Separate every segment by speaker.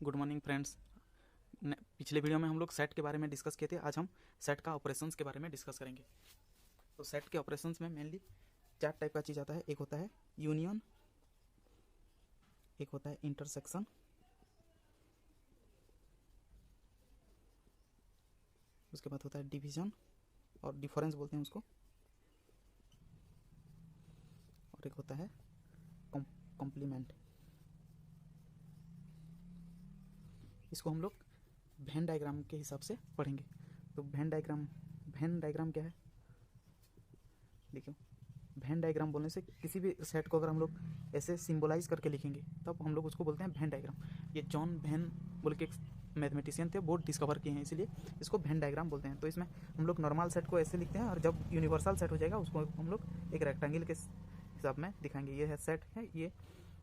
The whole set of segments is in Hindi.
Speaker 1: Good morning friends. पिछले वीडियो में हम लोग सेट के बारे में डिस्कस किए थे। आज हम सेट का ऑपरेशंस के बारे में डिस्कस करेंगे। तो सेट के ऑपरेशंस में मेनली 4 टाइप का चीज़ आता है। एक होता है यूनियन, एक होता है इंटरसेक्शन, उसके बाद होता है डिवीजन और डिफरेंस बोलते हैं उसको, और एक होता है कॉम्प्लीमेंट। इसको हम लोग वेन डायग्राम के हिसाब से पढ़ेंगे। तो वेन डायग्राम क्या है? देखिए, वेन डायग्राम बोलने से किसी भी सेट को अगर हम लोग ऐसे सिंबलाइज करके लिखेंगे तब हम लोग उसको बोलते हैं वेन डायग्राम। ये जॉन वेन बोल के एक मैथमेटिशियन थे, वो डिस्कवर किए हैं, इसीलिए इसको वेन डायग्राम बोलते हैं। तो इसमें हम लोग नॉर्मल सेट को ऐसे लिखते हैं, और जब यूनिवर्सल सेट हो जाएगा उसको हम लोग एक रेक्टेंगल के हिसाब में दिखाएंगे। ये है सेट है, ये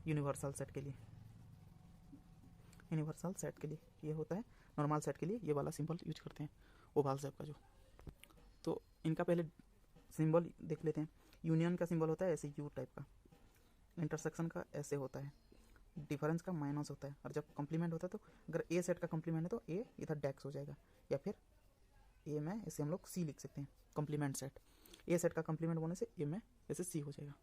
Speaker 1: यूनिवर्सल सेट के लिए, यूनिवर्सल सेट के लिए ये होता है। नॉर्मल सेट के लिए ये वाला सिंबल यूज करते हैं, ओवल शेप का जो। तो इनका पहले सिंबल देख लेते हैं। यूनियन का सिंबल होता है ऐसे यू टाइप का, इंटरसेक्शन का ऐसे होता है, डिफरेंस का माइनस होता है, और जब कॉम्प्लीमेंट होता है तो अगर ए सेट का कॉम्प्लीमेंट है तो ए इधर डैक्स हो जाएगा, या फिर ए में ऐसे हम लोग सी लिख सकते हैं। कॉम्प्लीमेंट सेट, ए सेट का कॉम्प्लीमेंट बोलने से ए में ऐसे सी हो जाएगा।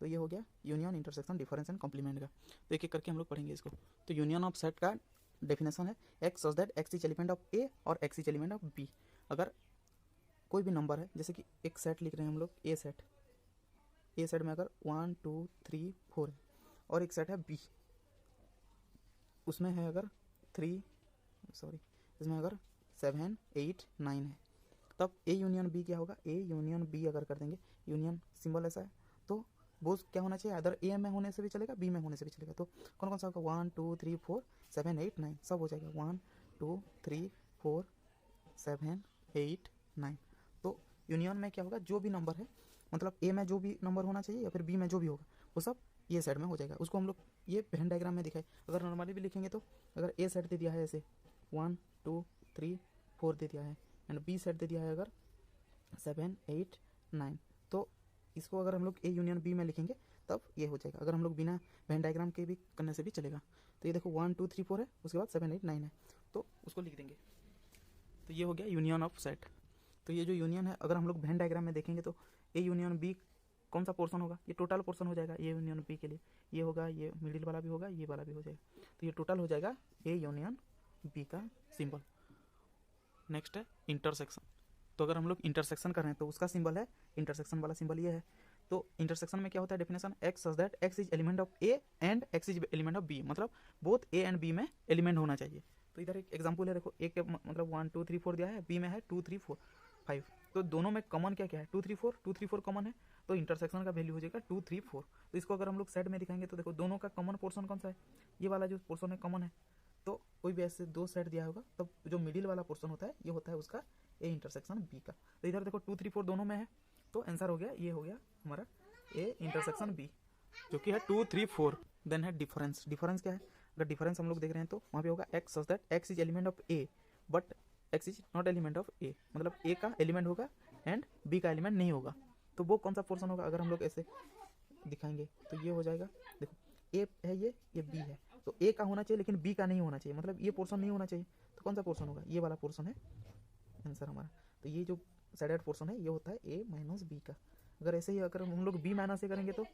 Speaker 1: तो ये हो गया union, intersection, difference and complement का। तो एक एक करके हम लोग पढ़ेंगे इसको। तो यूनियन ऑफ सेट का डेफिनेशन है X such that x is element of A और X is element of B. अगर कोई भी नंबर है, जैसे कि एक सेट लिख रहे हैं हम लोग, ए सेट में अगर 1 2 3 4 है, और एक सेट है बी, उसमें है अगर इसमें अगर 7 8 9 है, तब ए यूनियन बी क्या होगा? ए यूनियन बी अगर कर देंगे, यूनियन सिंबल ऐसा है, तो वो क्या होना चाहिए? अदर ए में होने से भी चलेगा, बी में होने से भी चलेगा। तो कौन कौन सा होगा? 1 2 3 4 7 8 9 सब हो जाएगा। 1 2 3 4 7 8 9। तो यूनियन में क्या होगा? जो भी नंबर है, मतलब ए में जो भी नंबर होना चाहिए या फिर बी में जो भी होगा, वो सब ये सेट में हो जाएगा। उसको हम लोग ये वेन डायग्राम में दिखाए। अगर नॉर्मली भी लिखेंगे तो अगर ए सेट दे दिया है ऐसे 1 2 3 4 दे दिया है, एंड बी सेट दे दिया है अगर 7 8 9, तो इसको अगर हम लोग ए यूनियन बी में लिखेंगे तब ये हो जाएगा। अगर हम लोग बिना वेन डायग्राम के भी करने से भी चलेगा। तो ये देखो 1 2 3 4 है, उसके बाद 7 8 9 है, तो उसको लिख देंगे। तो ये हो गया यूनियन ऑफ सेट। तो ये जो यूनियन है, अगर हम लोग वेन डायग्राम में देखेंगे तो ए यूनियन बी कौन सा पोर्शन होगा? ये टोटल पोर्शन हो जाएगा ए यूनियन बी के लिए। ये होगा, ये मिडिल वाला भी होगा, ये वाला भी हो जाएगा, तो ये टोटल हो जाएगा ए यूनियन बी का सिंबल। नेक्स्ट है इंटरसेक्शन। तो अगर हम लोग इंटरसेक्शन कर रहे हैं तो उसका सिंबल है, इंटरसेक्शन वाला सिंबल ये है। तो इंटरसेक्शन में क्या होता है? Definition x such that x is element of A and x is element of B, मतलब बोथ ए एंड बी में एलिमेंट होना चाहिए। तो इधर एक एग्जांपल है, देखो ए के मतलब 1 2 3 4 दिया है, बी में है 2 3 4 5, तो दोनों में कॉमन क्या क्या है? 2 3 4 कॉमन है, तो इंटरसेक्शन का वैल्यू हो जाएगा 2 3 4। तो इसको अगर हम लोग सेट में दिखाएंगे तो देखो दोनों का कॉमन पोर्शन कौन सा है? ये वाला जो पोर्शन है कॉमन है। तो कोई भी ऐसे दो सेट दिया होगा, तब जो मिडिल वाला पोर्शन होता है ये होता है उसका ए इंटरसेक्शन बी का। तो इधर देखो 2 3 4 दोनों में है, तो आंसर हो गया, ये हो गया हमारा ए इंटरसेक्शन बी, जो कि है 2 3 4। देन है डिफरेंस। डिफरेंस क्या है? अगर डिफरेंस हम लोग देख रहे हैं तो वहाँ पे होगा X such that x is element of A but X is not element of A, मतलब ए का एलिमेंट होगा एंड बी का एलिमेंट नहीं होगा। तो वो कौन सा पोर्शन होगा? अगर हम लोग ऐसे दिखाएंगे तो ये हो जाएगा, देखो ए है, ये बी है, तो ए का होना चाहिए लेकिन बी का नहीं होना चाहिए, मतलब ये पोर्शन नहीं होना चाहिए। तो कौन सा पोर्शन होगा? ये वाला पोर्शन है आंसर हमारा। तो ये जो साइडेड पोर्शन है ये होता है ए माइनस बी का। अगर ऐसे ही अगर हम लोग बी माइनस ए करेंगे तो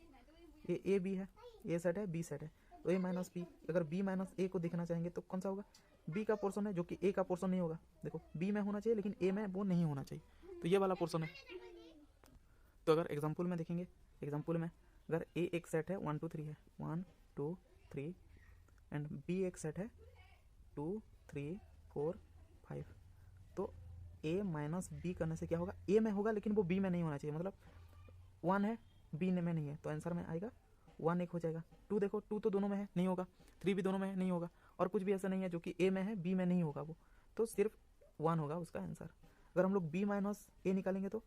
Speaker 1: ये ए बी है, ए सेट है, बी सेट है, तो ए माइनस बी। अगर बी माइनस ए को देखना चाहेंगे तो कौन सा होगा? बी का पोर्शन है, जो कि ए का पोर्शन नहीं होगा। देखो बी में होना चाहिए लेकिन ए में वो नहीं होना चाहिए, तो ये वाला पोर्शन है। तो अगर एग्जाम्पल में देखेंगे, एग्जाम्पल में अगर ए एक सेट है 1 2 3 है, 1 2 3, एंड बी एक सेट है 2 3 4 5, तो ए माइनस बी करने से क्या होगा? ए में होगा लेकिन वो बी में नहीं होना चाहिए, मतलब 1 है बी में नहीं है, तो आंसर में आएगा 1 एक हो जाएगा। 2 देखो 2 तो दोनों में है, नहीं होगा। 3 भी दोनों में है, नहीं होगा। और कुछ भी ऐसा नहीं है जो कि ए में है बी में नहीं होगा वो, तो सिर्फ 1 होगा उसका आंसर। अगर हम लोग बी माइनस ए निकालेंगे तो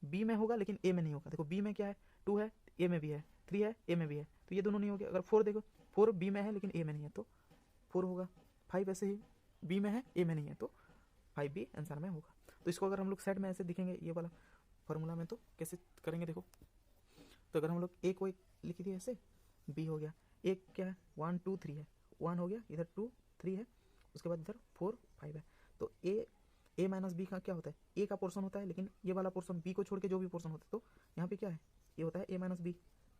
Speaker 1: बी में होगा लेकिन ए में नहीं होगा। देखो बी में क्या है? 2 है, ए में भी है, 3 है, ए में भी है, तो ये दोनों नहीं हो गया। अगर 4 देखो, 4 बी में है लेकिन ए में नहीं है, तो 4 होगा। 5 ऐसे ही बी में है, ए में नहीं है, तो 5 भी आंसर में होगा। तो इसको अगर हम लोग सेट में ऐसे दिखेंगे ये वाला फॉर्मूला में, तो कैसे करेंगे देखो। तो अगर हम लोग ए को एक लिख दिए ऐसे, बी हो गया, एक क्या है 1 2 3 है, 1 हो गया, इधर 2 3 है, उसके बाद इधर 4 5 है। तो ए माइनस बी का क्या होता है, ए का पोर्शन होता है, लेकिन ये वाला पोर्शन बी को छोड़ के जो भी पोर्शन होता है, तो यहाँ पे क्या है, ये होता है ए माइनस बी,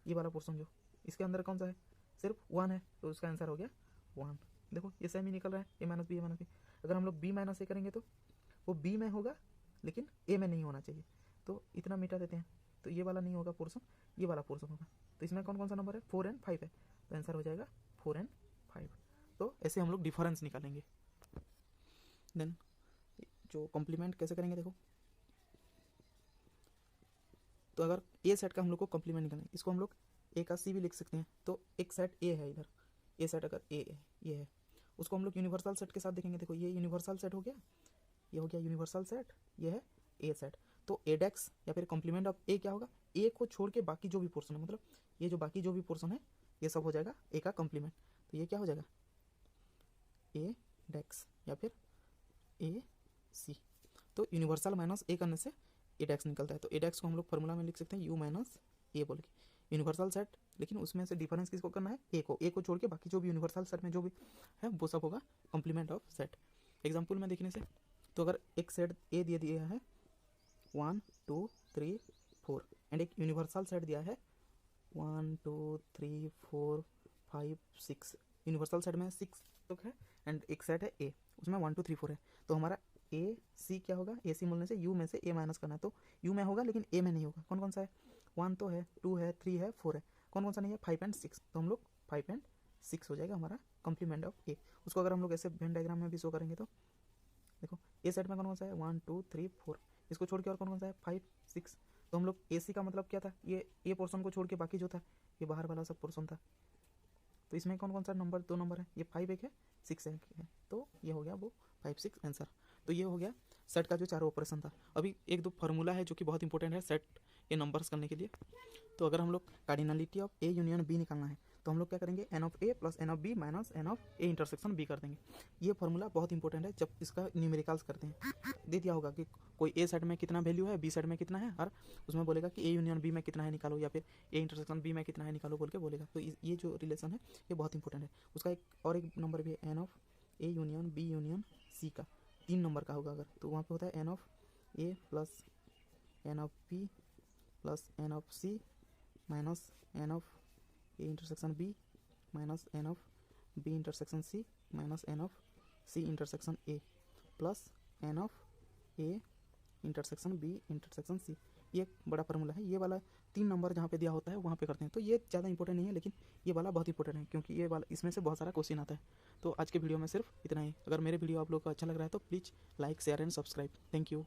Speaker 1: ये वाला पोर्शन जो इसके अंदर कौन सा है, सिर्फ 1 है, तो उसका आंसर हो गया 1। देखो ये सेम ही निकल रहा है, ए माइनस बी, ए माइनस बी। अगर हम लोग बी माइनस ए करेंगे तो वो बी में होगा लेकिन ए में नहीं होना चाहिए, तो इतना मिटा देते हैं, तो ये वाला नहीं होगा पोर्शन, ये वाला पोर्शन होगा। तो इसमें कौन कौन सा नंबर है, 4 एंड 5 है, तो आंसर हो जाएगा 4 एंड 5। तो ऐसे हम लोग डिफरेंस निकालेंगे। देन जो कॉम्प्लीमेंट कैसे करेंगे देखो, तो अगर ए सेट का हम लोग को कॉम्प्लीमेंट निकालेंगे, इसको हम लोग ए का सी भी लिख सकते हैं। तो एक सेट ए है इधर, ए सेट अगर ए ये है, उसको हम लोग यूनिवर्सल सेट के साथ देखेंगे। देखो ये यूनिवर्सल सेट हो गया, ये हो गया यूनिवर्सल सेट, ये है ए सेट। तो एडेक्स या फिर कॉम्प्लीमेंट ऑफ ए क्या होगा, ए को छोड़ के बाकी जो भी पोर्शन है, मतलब ये जो बाकी जो भी पोर्शन है ये सब हो जाएगा ए का कॉम्प्लीमेंट। तो ये क्या हो जाएगा, ए डेक्स या फिर ए सी। तो यूनिवर्सल माइनस ए करने से ए डेक्स निकलता है। तो ए डेक्स को हम लोग फॉर्मूला में लिख सकते हैं यू माइनस ए बोल के, यूनिवर्सल सेट, लेकिन उसमें से डिफरेंस किसको करना है, ए को छोड़ के बाकी जो भी यूनिवर्सल सेट में जो भी है वो सब होगा कॉम्प्लीमेंट ऑफ सेट। एग्जाम्पल में देखने से, तो अगर एक सेट ए दे दिया है 1 2 3 4 एंड एक यूनिवर्सल सेट दिया है 1 2 3 4 5 6, यूनिवर्सल सेट में 6 तक है एंड एक सेट है ए, उसमें 1 2 3 4 है। तो हमारा ए सी क्या होगा, ए सी बोलने से यू में से ए माइनस करना है, तो यू में होगा लेकिन ए में नहीं होगा। कौन कौन सा है, 1 तो है, 2 है, 3 है, 4 है, कौन कौन सा नहीं है, 5 एंड 6। तो हम लोग 5 एंड 6 हो जाएगा हमारा कॉम्प्लीमेंट ऑफ ए। उसको अगर हम लोग ऐसे वेन डायग्राम में भी शो करेंगे तो देखो ए सेट में कौन कौन सा है 1 2 3 4, इसको छोड़ के और कौन कौन सा है 5 6। तो हम लोग ए सी का मतलब क्या था, ये ए पोर्शन को छोड़ के बाकी जो था ये बाहर वाला सब पोर्शन था। तो इसमें कौन कौन सा नंबर, 2 नंबर है, ये 5 एक है, 6 एक है, तो ये हो गया वो 5 6 आंसर। तो ये हो गया सेट का जो चारों ऑपरेशन था। अभी एक दो फार्मूला है जो कि बहुत इंपॉर्टेंट है सेट के नंबर्स करने के लिए। तो अगर हम लोग cardinality of A union B निकालना है तो हम लोग क्या करेंगे, n of A plus n of B minus n of A intersection B कर देंगे। ये फार्मूला बहुत इंपॉर्टेंट है जब इसका न्यूमेरिकल्स करते हैं। दे दिया होगा कि कोई ए सेट में कितना वैल्यू है, बी सेट में कितना है, और उसमें बोलेगा कि ए यूनियन बी में कितना है निकालो, या फिर ए इंटरसेक्शन बी में कितना है निकालो बोल के बोलेगा। तो ये जो रिलेशन है ये बहुत इंपॉर्टेंट है। उसका एक नंबर भी है n of A union B union C का 3 नंबर का होगा अगर, तो वहाँ पे होता है n of A plus n of B plus n of C minus n of A intersection B minus n of B intersection C minus n of C intersection A plus n of A intersection B intersection C. ये एक बड़ा फार्मूला है। ये वाला 3 नंबर जहाँ पे दिया होता है वहाँ पे करते हैं। तो ये ज़्यादा इंपॉर्टेंट नहीं है, लेकिन ये वाला बहुत इंपॉर्टेंट है क्योंकि ये वाला इसमें से बहुत सारा क्वेश्चन आता है। तो आज के वीडियो में सिर्फ इतना ही। अगर मेरे वीडियो आप लोग को अच्छा लग रहा है तो please like share and subscribe. Thank you.